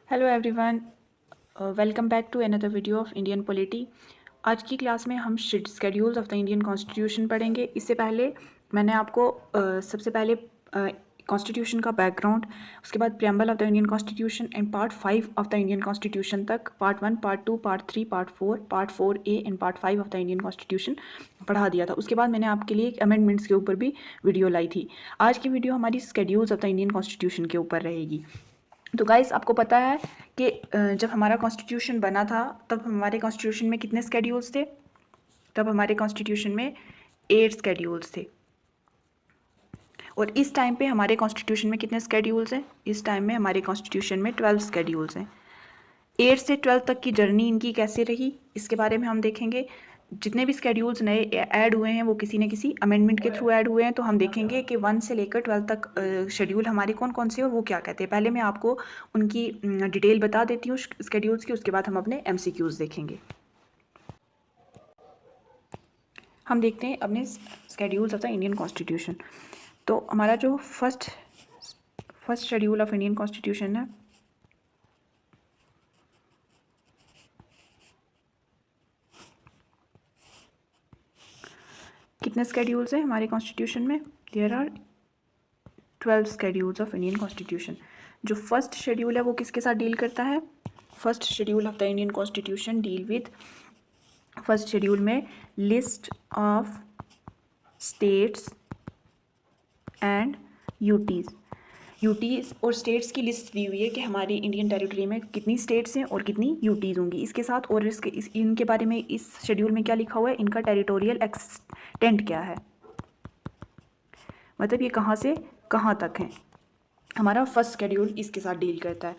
Hello everyone, welcome back to another video of Indian polity. आज की class में हम schedules of the Indian constitution पढ़ेंगे। इससे पहले मैंने आपको सबसे पहले कॉन्स्टिट्यूशन का बैकग्राउंड, उसके बाद preamble of the Indian constitution and part 5 of the Indian constitution तक, part 1, part 2, part 3, part 4, part 4A and part 5 of the Indian constitution पढ़ा दिया था। उसके बाद मैंने आपके लिए अमेंडमेंट्स के ऊपर भी वीडियो लाई थी। आज की वीडियो हमारी schedules of the Indian constitution के ऊपर रहेगी। तो गाइस, आपको पता है कि जब हमारा कॉन्स्टिट्यूशन बना था तब हमारे कॉन्स्टिट्यूशन में कितने स्केड्यूल्स थे? तब हमारे कॉन्स्टिट्यूशन में 8 स्केड्यूल्स थे। और इस टाइम पे हमारे कॉन्स्टिट्यूशन में कितने स्केड्यूल्स हैं? इस टाइम में हमारे कॉन्स्टिट्यूशन में 12 स्केड्यूल्स हैं। 8 से 12 तक की जर्नी इनकी कैसे रही, इसके बारे में हम देखेंगे। जितने भी स्केड्यूल्स नए ऐड हुए हैं वो किसी न किसी अमेंडमेंट के थ्रू ऐड हुए हैं। तो हम देखेंगे कि 1 से लेकर 12 तक शेड्यूल हमारे कौन कौन से और वो क्या कहते हैं। पहले मैं आपको उनकी डिटेल बता देती हूँ स्केड्यूल्स की, उसके बाद हम अपने MCQs देखेंगे। हम देखते हैं अपने schedules of the Indian constitution. तो हमारा जो first schedule of Indian constitution है, कितने स्केड्यूल्स हैं हमारे कॉन्स्टिट्यूशन में? There are 12 schedules of Indian constitution. जो फर्स्ट शेड्यूल है वो किसके साथ डील करता है? First schedule of the Indian constitution deal with, first schedule में list of states and UTs और स्टेट्स की लिस्ट दी हुई है कि हमारी इंडियन टेरिटरी में कितनी स्टेट्स हैं और कितनी यूटीज़ होंगी। इसके साथ और इनके बारे में इस शेड्यूल में क्या लिखा हुआ है, इनका टेरिटोरियल एक्सटेंट क्या है, मतलब ये कहाँ से कहाँ तक है। हमारा फर्स्ट शेड्यूल इसके साथ डील करता है।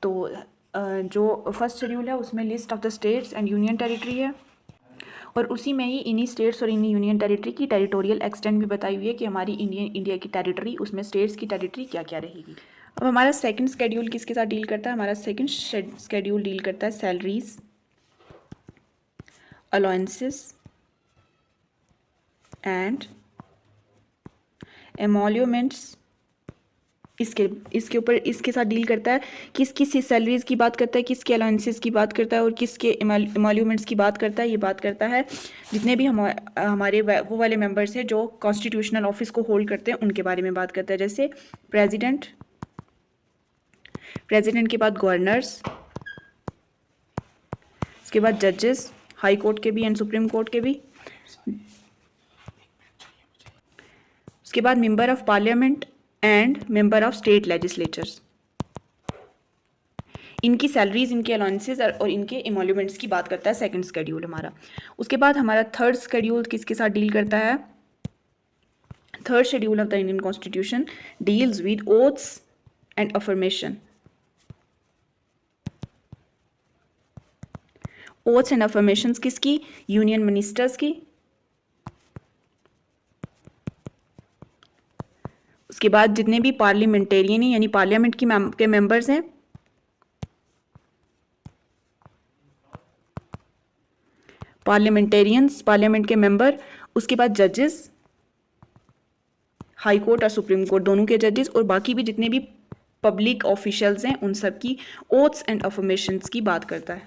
तो जो फर्स्ट शेड्यूल है उसमें list of the states and union territory है, और उसी में ही इन्हीं स्टेट्स और इन्हीं यूनियन टेरिटरी की टेरिटोरियल एक्सटेंट भी बताई हुई है कि हमारी इंडिया की टेरिटरी, उसमें स्टेट्स की टेरिटरी क्या क्या रहेगी। अब हमारा सेकंड शेड्यूल किसके साथ डील करता है? हमारा सेकंड शेड्यूल डील करता है सैलरीज, अलाउंसेस एंड एमोल्यूमेंट्स। इसके ऊपर इसके साथ डील करता है, किसकी सैलरीज की बात करता है, किसके अलाउंसेस की बात करता है और किसके एमोल्यूमेंट्स की बात करता है। ये बात करता है जितने भी हमारे वो वाले मेंबर्स हैं जो कॉन्स्टिट्यूशनल ऑफिस को होल्ड करते हैं, उनके बारे में बात करता है। जैसे प्रेसिडेंट के बाद गवर्नर्स, उसके बाद जजेस, हाई कोर्ट के भी एंड सुप्रीम कोर्ट के भी, उसके बाद member of parliament and member of state legislatures. इनकी सैलरीज, इनके अलाउंसेस और इनके एमोल्यूमेंट्स की बात करता है सेकंड शेड्यूल हमारा। उसके बाद हमारा थर्ड शेड्यूल किसके साथ डील करता है? Third schedule of the Indian constitution deals with oaths and affirmation. Oaths and affirmations किसकी? यूनियन मिनिस्टर्स की। उसके बाद जितने भी पार्लियामेंटेरियन यानी पार्लियामेंट के मेंबर्स हैं, पार्लियामेंट के मेंबर, उसके बाद जजेस, हाई कोर्ट और सुप्रीम कोर्ट दोनों के जजेस, और बाकी भी जितने भी पब्लिक ऑफिशियल्स हैं उन सब की ओथ्स एंड अफर्मेशंस की बात करता है।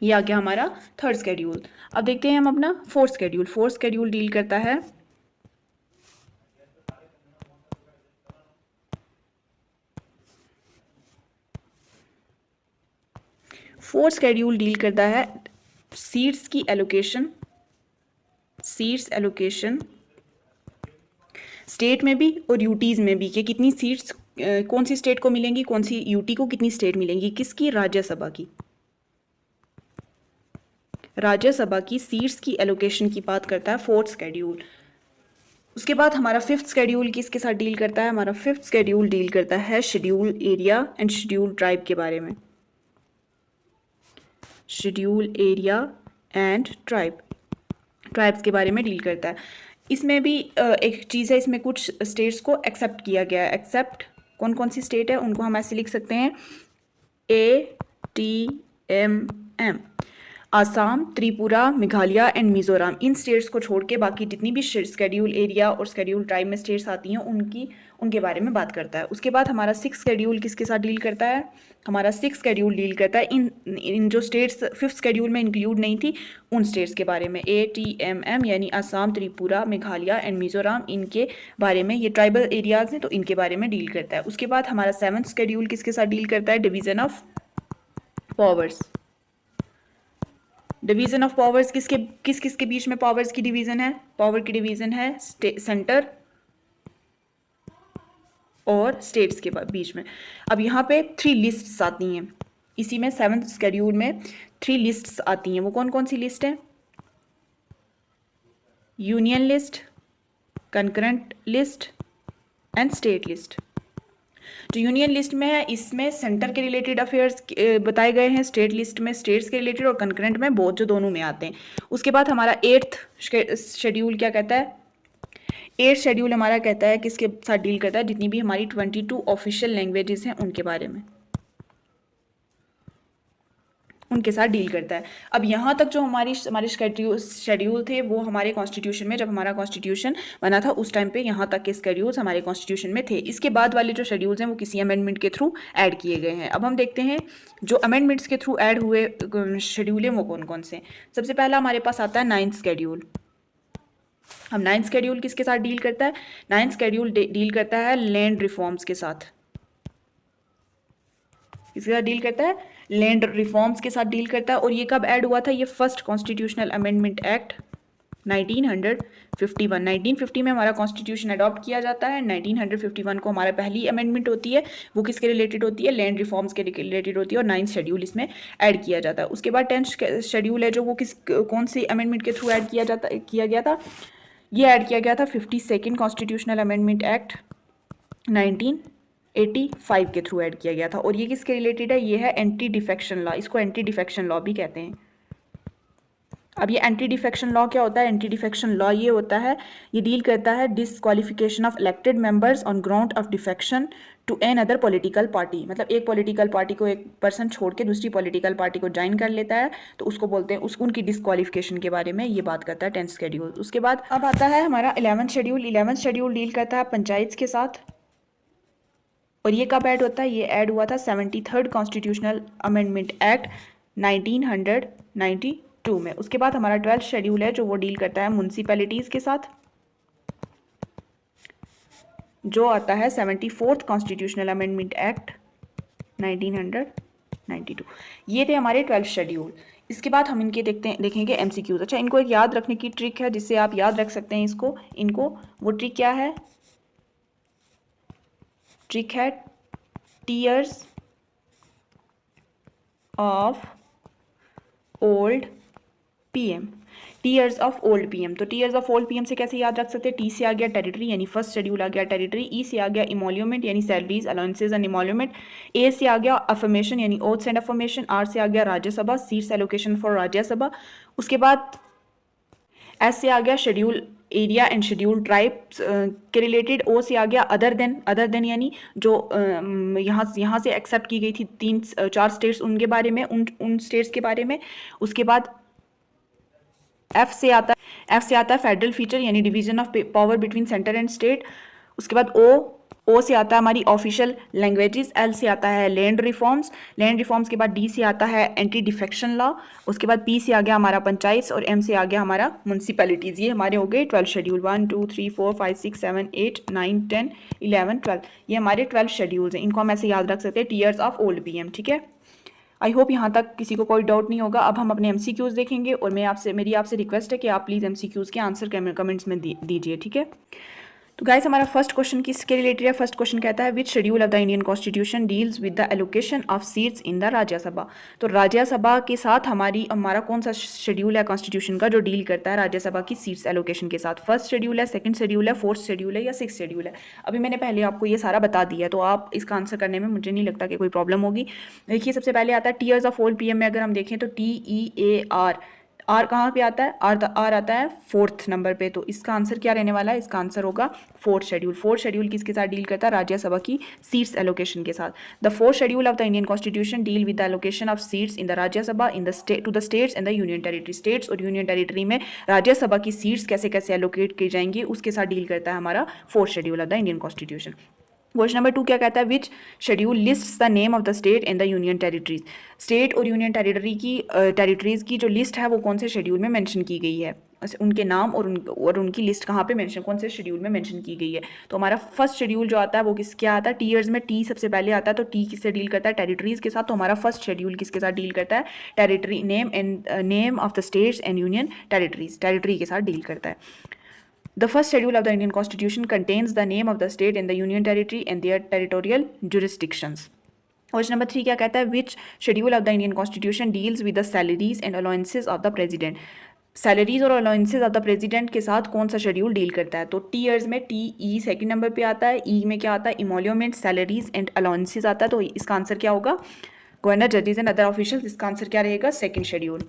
ये आ गया हमारा थर्ड शेड्यूल। अब देखते हैं हम अपना fourth schedule. Fourth schedule deal करता है सीट्स की एलोकेशन, स्टेट में भी और यूटीज में भी, कि कितनी सीट्स कौन सी स्टेट को मिलेंगी, कौन सी यूटी को कितनी स्टेट मिलेंगी, किसकी? राज्यसभा की। राज्यसभा की सीट्स की एलोकेशन की बात करता है फोर्थ शेड्यूल। उसके बाद हमारा फिफ्थ शेड्यूल किसके साथ डील करता है? हमारा फिफ्थ शेड्यूल डील करता है schedule area and schedule tribe के बारे में। शेड्यूल एरिया एंड ट्राइब्स के बारे में डील करता है। इसमें भी एक चीज़ है, इसमें कुछ स्टेट्स को एक्सेप्ट किया गया है। एक्सेप्ट कौन कौन सी स्टेट है उनको हम ऐसे लिख सकते हैं, ATMM, Assam, Tripura, Meghalaya and Mizoram. In states को छोड़ के बाकी जितनी भी शेड्यूल एरिया और शेड्यूल ट्राइब में स्टेट्स आती हैं उनके बारे में बात करता है। उसके बाद हमारा 6th शेड्यूल किसके साथ डील करता है, हमारा 6th शेड्यूल डील करता है इन जो स्टेट्स 5th शेड्यूल में इंक्लूड नहीं थी उन स्टेट्स के बारे में, ATMM यानी असम, त्रिपुरा, मेघालय एंड मिजोरम, इनके बारे में, ये ट्राइबल एरियाज हैं तो इनके बारे में डील करता है। उसके बाद हमारा 7th शेड्यूल किसके साथ डील करता है, division of powers. Division of powers किस किसके बीच में पावर्स की डिवीजन है, पावर की डिवीजन है सेंटर और स्टेट्स के बीच में। अब यहाँ पे 3 लिस्ट्स आती हैं, इसी में 7th शेड्यूल में 3 लिस्ट्स आती हैं। वो कौन कौन सी लिस्ट है, union list, concurrent list and state list. जो यूनियन लिस्ट में है इसमें सेंटर के रिलेटेड अफेयर्स बताए गए हैं, स्टेट लिस्ट में स्टेट्स के रिलेटेड और कंकरेंट में बोथ जो दोनों में आते हैं। उसके बाद हमारा 8th शेड्यूल क्या कहता है, 8th शेड्यूल हमारा कहता है किसके साथ डील करता है, जितनी भी हमारी 22 ऑफिशियल लैंग्वेजेस हैं उनके बारे में, उनके साथ डील करता है। अब यहाँ तक जो हमारे शेड्यूल थे वो हमारे कॉन्स्टिट्यूशन में, जब हमारा कॉन्स्टिट्यूशन बना था उस टाइम पे यहाँ तक के शेड्यूल्स हमारे कॉन्स्टिट्यूशन में थे। इसके बाद वाले जो शेड्यूल्स हैं वो किसी अमेंडमेंट के थ्रू ऐड किए गए हैं। अब हम देखते हैं जो अमेंडमेंट्स के थ्रू ऐड हुए शेड्यूल हैं वो कौन कौन से। सबसे पहला हमारे पास आता है 9th शेड्यूल। हम 9th शेड्यूल किसके साथ डील करता है, 9th शेड्यूल डील करता है लैंड रिफॉर्म्स के साथ। किसके साथ डील करता है, लैंड रिफॉर्म्स के साथ डील करता है। और ये कब ऐड हुआ था, ये फर्स्ट कॉन्स्टिट्यूशनल अमेंडमेंट एक्ट 1951। 1950 में हमारा कॉन्स्टिट्यूशन अडॉप्ट किया जाता है, 1951 को हमारा पहली अमेंडमेंट होती है, वो किसके रिलेटेड होती है, लैंड रिफॉर्म्स के रिलेटेड होती है और 9th शेड्यूल इसमें ऐड किया जाता है। उसके बाद 10th शेड्यूल है जो वो कौन से अमेंडमेंट के थ्रू ऐड किया गया था, ये ऐड किया गया था 52nd कॉन्स्टिट्यूशनल अमेंडमेंट एक्ट 1985 के थ्रू ऐड किया गया था। और ये किसके रिलेटेड है, ये है एंटी डिफेक्शन लॉ, इसको एंटी डिफेक्शन लॉ भी कहते हैं। अब ये एंटी डिफेक्शन लॉ क्या होता है, एंटी डिफेक्शन लॉ ये होता है, ये डील करता है disqualification of elected members on ground of defection to an other political party. मतलब एक पॉलिटिकल पार्टी को एक पर्सन छोड़ के दूसरी पॉलिटिकल पार्टी को ज्वाइन कर लेता है तो उसको बोलते हैं, उनकी डिसक्वालिफिकेशन के बारे में ये बात करता है 10th शेड्यूल। उसके बाद अब आता है हमारा 11th schedule. 11th schedule deal करता है पंचायत के साथ और ये कब ऐड होता है, ये ऐड हुआ था 73rd कॉन्स्टिट्यूशनल अमेंडमेंट एक्ट 1992 में। उसके बाद हमारा 12th शेड्यूल है जो वो डील करता है म्यूनसिपैलिटीज़ के साथ, जो आता है 74th कॉन्स्टिट्यूशनल अमेंडमेंट एक्ट 1992। ये थे हमारे 12th शेड्यूल। इसके बाद हम इनके देखेंगे MCQs। अच्छा, इनको एक याद रखने की ट्रिक है जिससे आप याद रख सकते हैं इनको। वो ट्रिक क्या है, ट्रिक है tears of old PM, tears of old PM। तो टीयर्स ऑफ ओल्ड PM से कैसे याद रख सकते हैं, T से आ गया टेरिटरी यानी फर्स्ट शेड्यूल आ गया टेरिटरी, E से आ गया इमोल्यूमेंट यानी सैलरीज अलाउंसेज एंड इमोल्यूमेंट, A से आ गया अफर्मेशन यानी ओथ्स एंड अफर्मेशन, R से आ गया Rajya Sabha, seats allocation for Rajya Sabha. उसके बाद S से आ गया schedule area and schedule tribes के रिलेटेड, O से आ गया अदर देन यानी जो यहाँ से एक्सेप्ट की गई थी 4 स्टेट्स उनके बारे में, उन स्टेट्स के बारे में। उसके बाद F से आता है फेडरल फीचर यानी division of power between centre and state. उसके बाद O से आता है हमारी ऑफिशियल लैंग्वेजेस, L से आता है लैंड रिफॉर्म्स के बाद D से आता है एंटी डिफेक्शन लॉ। उसके बाद P से आ गया हमारा पंचायत और M से आ गया हमारा म्यूनसिपैलिटीज़। ये हमारे हो गए 12 शेड्यूल, 1 2 3 4 5 6 7 8 9 10 11 12। ये हमारे 12 शेड्यूल्स हैं, इनको हम ऐसे याद रख सकते हैं टीयर्स ऑफ ओल्ड PM। ठीक है, आई होप यहाँ तक किसी को कोई डाउट नहीं होगा। अब हम अपने MCQs देखेंगे और मेरी आपसे रिक्वेस्ट है कि आप प्लीज़ MCQs के आंसर कमेंट्स में दीजिए। ठीक है, तो गाइस हमारा फर्स्ट क्वेश्चन किसके रिलेटेड है, फर्स्ट क्वेश्चन कहता है which schedule of the Indian constitution deals with the allocation of seats in the Rajya Sabha. तो राज्यसभा के साथ हमारा कौन सा शेड्यूल है कॉन्स्टिट्यूशन का जो डील करता है राज्यसभा की सीट्स एलोकेशन के साथ, फर्स्ट शेड्यूल है, सेकंड शेड्यूल है, फोर्थ शेड्यूल है या 6th शेड्यूल है। अभी मैंने पहले आपको ये सारा बता दिया तो आप इसका आंसर करने में मुझे नहीं लगता कि कोई प्रॉब्लम होगी। देखिए सबसे पहले आता है टीयर्स ऑफ ओल्ड PM में अगर हम देखें तो TEAR आर कहाँ पे आता है, आर आता है 4th नंबर पे। तो इसका आंसर क्या रहने वाला है, इसका आंसर होगा 4th शेड्यूल। 4th शेड्यूल किसके साथ डील करता है, राज्यसभा की सीट्स एलोकेशन के साथ। The 4th schedule of the Indian constitution deal with the allocation of seats in the Rajya Sabha in the state to the states and the union territory. States और union territory में राज्यसभा की seats कैसे कैसे allocate की जाएंगी उसके साथ डील करता है हमारा 4th schedule of the Indian constitution. Question number 2 क्या कहता है, which schedule lists the name of the state and the union territories. State और यूनियन टेरिटरीज की जो लिस्ट है वो कौन से शेड्यूल में मेंशन की गई है, उनके नाम और उनकी लिस्ट कहाँ पे मेंशन, कौन से शेड्यूल में मेंशन की गई है। तो हमारा फर्स्ट शेड्यूल जो आता है वो किस क्या आता है, टीयर्स में टी सबसे पहले आता है। तो टी किससे डील करता है, टेरिटरीज के साथ। तो हमारा फर्स्ट शेड्यूल किसके साथ डील करता है, territory name of the states and union territories, territory के साथ डील करता है। The first schedule of the Indian Constitution contains the name of the state and the union territory and their territorial jurisdictions. Question number 3 क्या कहता है, which schedule of the Indian Constitution deals with the salaries and allowances of the president. Salaries और allowances of the president के साथ कौन सा schedule deal करता है। तो टीयर्स में टी ई सेकंड नंबर पे आता है। ई में क्या आता है, इमोल्यूमेंट, सैलरीज एंड अलाउंसेज आता है। तो इसका आंसर क्या होगा, गवर्नर, जजेस एंड अदर ऑफिशियल्स। इसका आंसर क्या रहेगा, second schedule.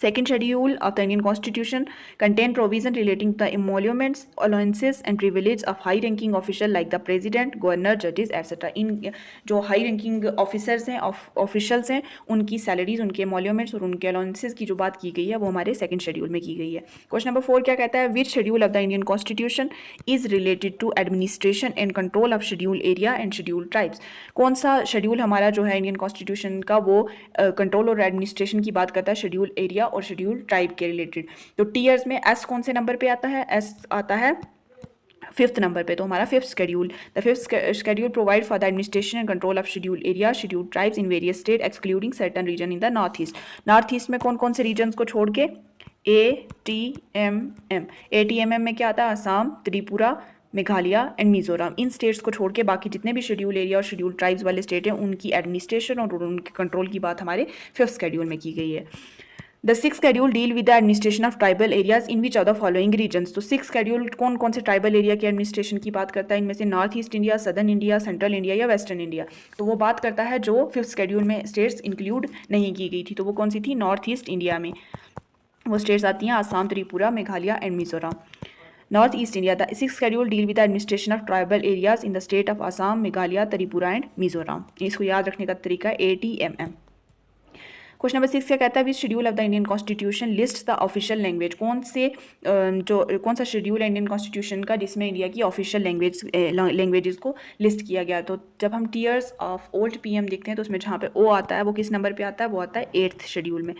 Second schedule of the Indian Constitution contain provision relating to the emoluments, allowances and privilege of high-ranking official like the president, governor, judges, etc. इन जो high ranking officers हैं, officials हैं, उनकी salaries, उनके emoluments और उनके allowances की जो बात की गई है वो हमारे सेकंड शेड्यूल में की गई है। क्वेश्चन नंबर 4 क्या कहता है, which schedule of the Indian constitution is related to administration and control of schedule area and schedule tribes. कौन सा शेड्यूल हमारा जो है इंडियन कॉन्स्टिट्यूशन का वो कंट्रोल और एडमिनिस्ट्रेशन की बात करता है शेड्यूल एरिया और शेड्यूल ट्राइब के रिलेटेड। तो टीयर्स में एस कौन से नंबर पे आता है, एस आता है 5th नंबर पे। तो हमारा 5th schedule, the 5th schedule provide for the administration and control of schedule area schedule tribes in various state excluding certain region in the north east. North east में कौन कौन से regions को छोड़ के, ATMM। ATMM में क्या आता है, Assam, Tripura, Meghalaya and Mizoram. In states को छोड़ के बाकी जितने भी शेड्यूल एरिया और शेड्यूल ट्राइब्स वाले स्टेट हैं उनकी एडमिनिस्ट्रेशन और उनके कंट्रोल की बात हमारे 5th शेड्यूल में की गई है। The 6th schedule deal with the administration of tribal areas in which of the following regions. तो 6th शेड्यूल कौन कौन से ट्राइबल एरिया के एडमिनिस्ट्रेशन की बात करता है, इनमें से north east India, southern India, central India या वेस्टर्न इंडिया। तो वो बात करता है जो 5th शेड्यूल में स्टेट्स इंक्लूड नहीं की गई थी। तो वो कौन सी थी, नॉर्थ ईस्ट इंडिया में वो स्टेट्स आती हैं Assam, Tripura, Meghalaya and Mizoram. North east India, the 6th schedule deal with the administration of tribal areas in the state of Assam, Meghalaya, Tripura and Mizoram. इसको याद रखने का तरीका ATMM। क्वेश्चन नंबर 6 क्या कहता है, which schedule of the Indian constitution list the official language. कौन सा शेड्यूल है इंडियन कॉन्स्टिट्यूशन का जिसमें इंडिया की ऑफिशियल लैंग्वेजेस को लिस्ट किया गया। तो जब हम टीयर्स ऑफ ओल्ड PM देखते हैं तो उसमें जहाँ पे O आता है वो किस नंबर पे आता है, वो आता है 8th शेड्यूल में।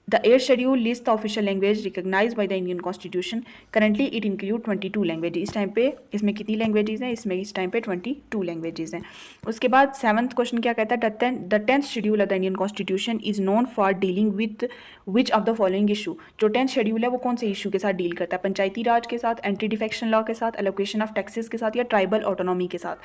The 8th schedule lists the official language recognized by the Indian Constitution. Currently, it include 22 languages. इस टाइम पे इसमें कितनी लैंग्वेजेस हैं, इसमें इस टाइम पे 22 लैंग्वेजेस हैं। उसके बाद 7th क्वेश्चन क्या कहता है, the 10th schedule of the Indian Constitution is known for dealing with which of the following issue। जो 10th schedule है वो कौन से इशू के साथ डील करता है, पंचायती राज के साथ, एंटी डिफेक्शन लॉ के साथ, एलोकेशन ऑफ टैक्सेस के साथ या ट्राइबल ऑटोनॉमी के साथ।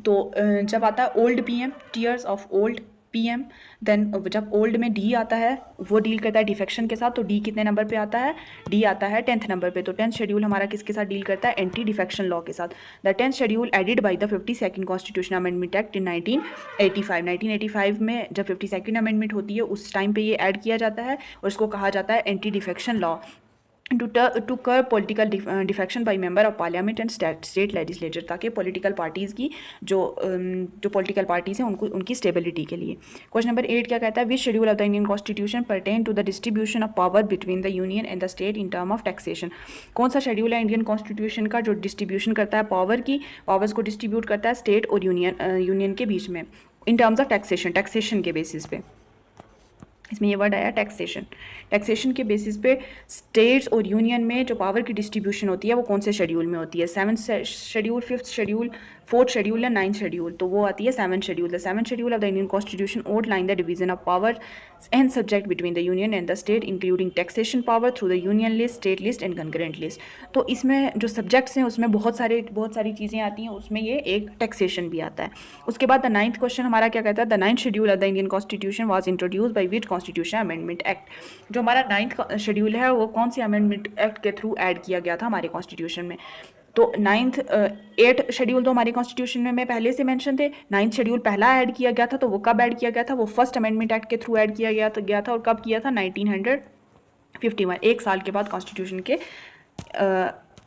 तो जब आता है old PM, tears of old PM, then जब ओल्ड में D आता है वो डील करता है डिफेक्शन के साथ। तो D कितने नंबर पे आता है, D आता है 10th नंबर पे। तो 10th शेड्यूल हमारा किसके साथ डील करता है, एंटी डिफेक्शन लॉ के साथ। The 10th schedule added by the 52nd constitution amendment act इन 1985। 1985 में जब 52nd अमेंडमेंट होती है उस टाइम पे ये ऐड किया जाता है और इसको कहा जाता है anti defection law to curb political defection by member of parliament and state legislature, ताकि political parties की जो political parties हैं उनकी stability के लिए। क्वेश्चन नंबर 8 क्या कहता है, which schedule of the Indian Constitution pertain to the distribution of power between the union and the state in term of taxation। कौन सा शेड्यूल है इंडियन कॉन्स्टिट्यूशन का जो डिस्ट्रीब्यूशन करता है पावर्स को डिस्ट्रीब्यूट करता है स्टेट और यूनियन के बीच में इन टर्म्स ऑफ टैक्सेशन के बेसिस पे। इसमें ये वर्ड आया टैक्सेशन के बेसिस पे स्टेट्स और यूनियन में जो पावर की डिस्ट्रीब्यूशन होती है वो कौन से शेड्यूल में होती है, 7th schedule, 5th schedule, 4th schedule या 9th शेड्यूल। तो वो आती है 7th schedule. The 7th schedule of the Indian constitution outline the division of power and subject between the union and the state including taxation power through the union list, state list and concurrent list. तो इसमें जो subjects हैं उसमें बहुत सारी चीज़ें आती हैं, उसमें ये एक टैक्सेशन भी आता है। उसके बाद द 9th क्वेश्चन हमारा क्या कहता है, the 9th schedule of the Indian constitution was introduce by which constitution amendment act. जो हमारा 9th शेड्यूल है वो कौन से अमेंडमेंट एक्ट के थ्रू ऐड किया गया था हमारे कॉन्स्टिट्यूशन में। तो 8th शेड्यूल तो हमारे कॉन्स्टिट्यूशन में पहले से मेंशन थे। 9th शेड्यूल पहला ऐड किया गया था, तो वो कब ऐड किया गया था, वो फर्स्ट अमेंडमेंट एक्ट के थ्रू ऐड किया गया था और कब किया था, 1900 51 एक साल के बाद कॉन्स्टिट्यूशन के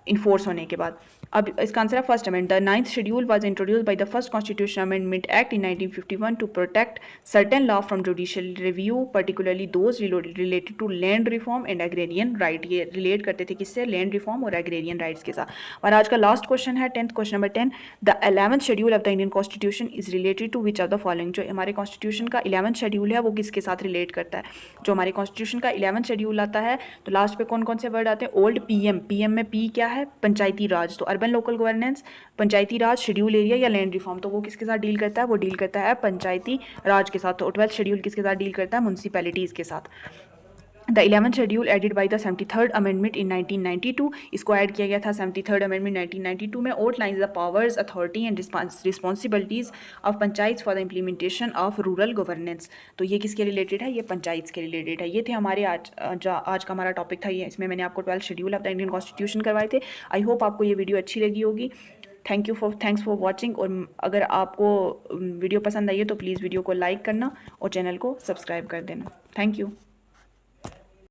इन्फोर्स होने के बाद। अब इसका आंसर है first amend. The 9th schedule was introduced by the first constitution amendment act in 1951 to protect certain law from judicial review, particularly those related to land reform and agrarian right. ये relate करते थे किससे? Land reform और agrarian rights के साथ। और आज का लास्ट क्वेश्चन है 10th, question number 10। The 11th schedule of the Indian constitution is related to which of the following. जो हमारे कॉन्स्टिट्यूशन का 11th शेड्यूल है वो किसके साथ रिलेट करता है? जो हमारे कॉन्स्टिट्यूशन का 11th शेड्यूल आता है तो लास्ट पे कौन कौन से वर्ड आते हैं? ओल्ड पीएम, पीएम में पी क्या है? पंचायती राज, तो अर्बन लोकल गवर्नेंस, पंचायती राज, शेड्यूल एरिया या लैंड रिफॉर्म, तो वो किसके साथ डील करता है? वो डील करता है पंचायती राज के साथ। तो 12th शेड्यूल किसके साथ डील करता है? म्यूनसिपैलिटीज़ के साथ। The 11th schedule added by the 73rd amendment in 1992, इसको ऐड किया गया था 73rd अमेंडमेंट 1992 में। Outlines the powers, authority and responsibilities of panchayat for the implementation of rural governance. तो ये किसके रिलेटेड है? ये पंचायत के रिलेटेड है। ये थे हमारे आज का हमारा टॉपिक था ये। इसमें मैंने आपको 12th schedule of the Indian constitution करवाए थे। आई होप आपको ये वीडियो अच्छी लगी होगी। Thanks for watching. और अगर आपको वीडियो पसंद आई है तो प्लीज़ वीडियो को लाइक करना और चैनल को सब्सक्राइब कर देना। Thank you.